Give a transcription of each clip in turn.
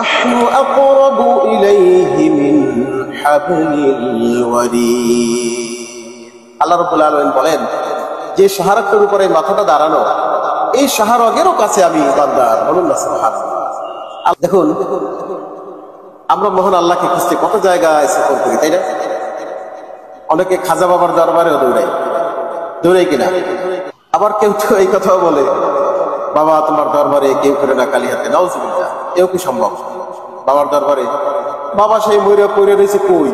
নাহনু আকরাবু ইলাইহি মিন হাবলিল ওয়ারিদ। আল্লাহ রাব্বুল আলামিন বলেন, যে শাহরগের উপরে মাথাটা দাঁড়ানো, এই শাহরগেরও কাছে আমি বান্দার। বলুন না সুবহানাল্লাহ। দেখুন, আমরা মহান আল্লাহকে খুঁজতে কত জায়গায় সফর করি, তাই না? অনেকে খাজা বাবার দরবারেও দৌড়াই কিনা। আবার কেউ তো এই কথাও বলে, বাবা তোমার দরবারে কেউ করে না কালী হাতে। নাউজুবিল্লাহ, কেউ কি সম্ভব বাবার দরবারে? বাবা সেই ময়ূরে পড়ে রয়েছে কই?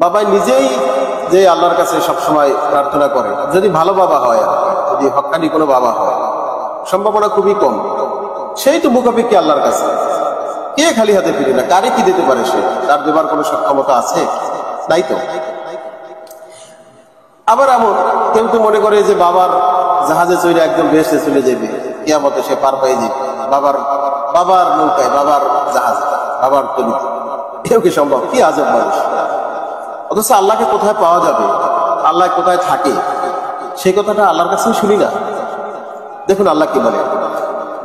বাবা নিজেই যে আল্লাহর কাছে সবসময় প্রার্থনা করে, যদি ভালো বাবা হয়, যদি হক্কানি কোনো বাবা হয়, সম্ভাবনা খুবই কম, সেই তো মুখাপেক্ষি আল্লাহর কাছে। কে খালি হাতে ফিরে না? কারে কি দিতে পারে সে? তার দেবার কোনো সক্ষমতা আছে? নাই তো। আবার এমন কেউ তো মনে করে যে বাবার জাহাজে চড়ে একদম বেহেশতে চলে যাবে, কিয়ামতে সে পার পেয়ে যাবে বাবার নৌকায়, বাবার জাহাজ, বাবার তরিতে। কেউ কি সম্ভব? কি আজব মানুষ! অথচ আল্লাহকে কোথায় পাওয়া যাবে, আল্লাহ কোথায় থাকে, সেই কথাটা আল্লাহর কাছেও শুনি না। দেখুন আল্লাহ কি বলেন।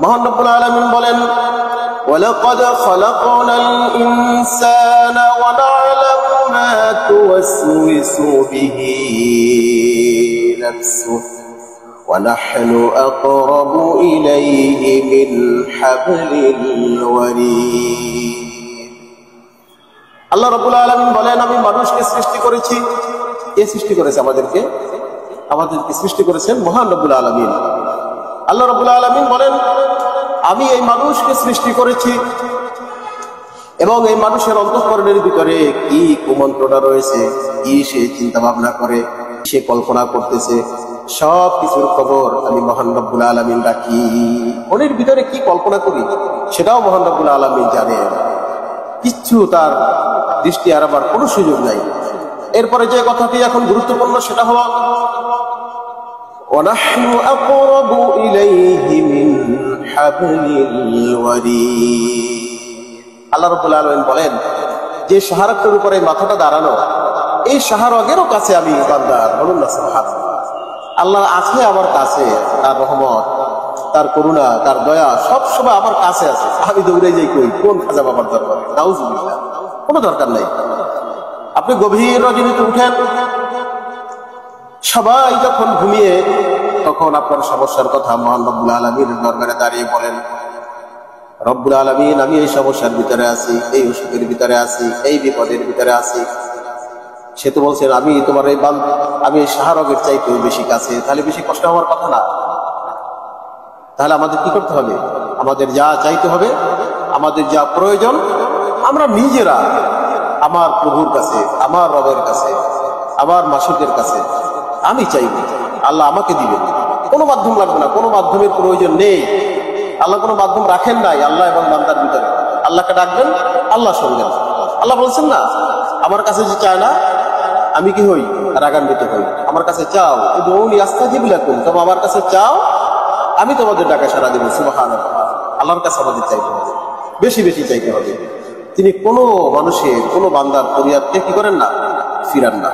মহান রব্বুল আলামিন বলেন, ওয়ালাকাদ খালাকনাল ইনসানা ওয়া না'লামু মা তুওয়াসওয়িসু বিহি নাফসুহু ওয়া নাহনু আকরাবু ইলাইহি মিন হাবলিল ওয়ারিদ। আল্লাহ রাব্বুল আলামিন বলেন, আমি মানুষকে সৃষ্টি করেছি। কে সৃষ্টি করেছে আমাদেরকে? আমাদেরকে সৃষ্টি করেছেন মহান রব্বুল আলামিন। আল্লাহ রাব্বুল আলামিন বলেন, আমি এই মানুষকে সৃষ্টি করেছি এবং এই মানুষের অন্তঃকরণের ভিতরে কি কুমন্ত্রণা রয়েছে, কি সে চিন্তা ভাবনা করে, সে কল্পনা করতেছে, সব কিছুর খবর আমি মহান রব্বুল আলামিন রাখি। মনের ভিতরে কি কল্পনা করি সেটাও মহান রব্বুল আলামিন জানেন। কিচ্ছু তার দৃষ্টি এড়াবার কোনো সুযোগ নাই। এরপরে যে কথাটি এখন গুরুত্বপূর্ণ সেটা হলো, وَنَحْنُ أَقْرَبُ إِلَيْهِ مِنْ حَبْلِ الْوَرِيدِ। আল্লাহ রাব্বুল আলামিন বলেন, যে শাহরগের উপরে মাথাটা দাঁড়ানো, এই শাহরগেরও কাছে আমি বান্দার। বলুন না সুবহানাল্লাহ। আল্লাহ আছে আমার কাছে, তার রহমত, তার করুণা, তার দয়া সব সময় আমার কাছে আছে। আমি দৌড়ে যাই কই? কোন খাজা বাবার দরবারে? নাউজুবিল্লাহ, কোনো দরকার নাই। আপনি গভীর রজনীতে উঠেন, সবাই যখন ঘুমিয়ে, তখন আপনার সমস্যার কথা মহান রব্বুল আলামিনের দরবারে দাঁড়িয়ে বলেন, রব্বুল আলামিন আমি এই সমস্যার ভিতরে আছি, এই অসুখের ভিতরে আছি, এই বিপদের ভিতরে আছি। সে তো বলছেন আমি তোমার আমি শাহরগের চাইতেও বেশি কাছে। তাহলে বেশি কষ্ট হওয়ার কথা না। তাহলে আমাদের কি করতে হবে? আমাদের যা চাইতে হবে, আমাদের যা প্রয়োজন, আমরা নিজেরা আমার প্রভুর কাছে, আমার রবের কাছে, আমার মাসুকের কাছে আমি চাইব, আল্লাহ আমাকে দিবেন। কোনো মাধ্যম লাগবে না, কোনো মাধ্যমের প্রয়োজন নেই। আল্লাহ কোনো মাধ্যম রাখেন নাই আল্লাহ এবং বান্দার ভিতরে। আল্লাহকে ডাকবেন, আল্লাহ শুনবেন। আল্লাহ বলছেন না, আমার কাছে যে চায় না আমি কি হই? রাগান্বিত হই। আমার কাছে চাও, উদউনি আস্তাজিব লাকুম, তোমরা আমার কাছে চাও, আমি তোমাদের ডাকে সাড়া দেব। সুবহানাল্লাহ। আল্লাহর কাছে আমাদের চাইতে হবে, বেশি বেশি চাইতে হবে। তিনি কোনো মানুষের, কোনো বান্দার ফরিয়াদকে কি করেন না? ফিরান না।